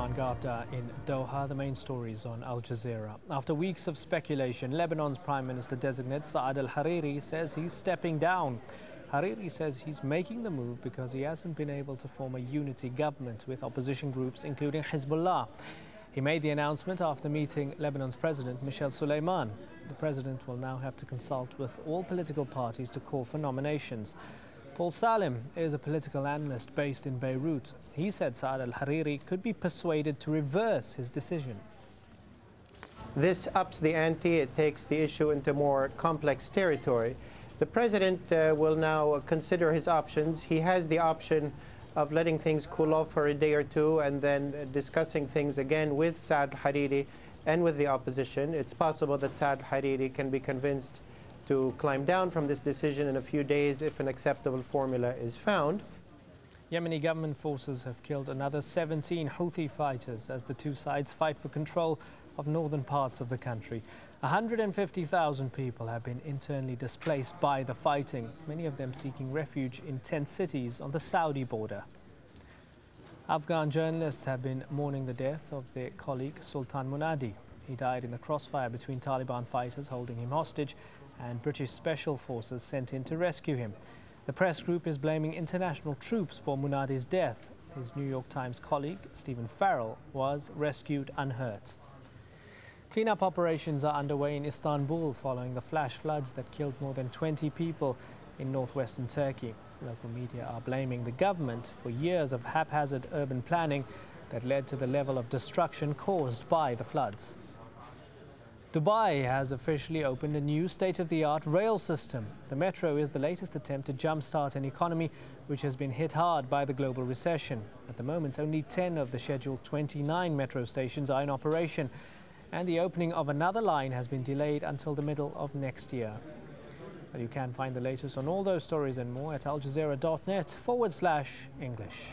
Imran Gabda in Doha. The main stories on Al Jazeera. After weeks of speculation, Lebanon's Prime Minister-designate Saad al-Hariri says he's stepping down. Hariri says he's making the move because he hasn't been able to form a unity government with opposition groups, including Hezbollah. He made the announcement after meeting Lebanon's President Michel Suleiman. The president will now have to consult with all political parties to call for nominations. Paul Salim is a political analyst based in Beirut. He said Saad al-Hariri could be persuaded to reverse his decision. This ups the ante. It takes the issue into more complex territory. The president will now consider his options. He has the option of letting things cool off for a day or two and then discussing things again with Saad al-Hariri and with the opposition. It's possible that Saad al-Hariri can be convinced to climb down from this decision in a few days if an acceptable formula is found. Yemeni government forces have killed another 17 Houthi fighters as the two sides fight for control of northern parts of the country. 150,000 people have been internally displaced by the fighting, many of them seeking refuge in tent cities on the Saudi border. Afghan journalists have been mourning the death of their colleague Sultan Munadi. He died in the crossfire between Taliban fighters holding him hostage and British special forces sent in to rescue him. The press group is blaming international troops for Munadi's death. His New York Times colleague, Stephen Farrell, was rescued unhurt. Cleanup operations are underway in Istanbul following the flash floods that killed more than 20 people in northwestern Turkey. Local media are blaming the government for years of haphazard urban planning that led to the level of destruction caused by the floods. Dubai has officially opened a new state-of-the-art rail system. The metro is the latest attempt to jumpstart an economy which has been hit hard by the global recession. At the moment, only 10 of the scheduled 29 metro stations are in operation, and the opening of another line has been delayed until the middle of next year. Well, you can find the latest on all those stories and more at aljazeera.net/English.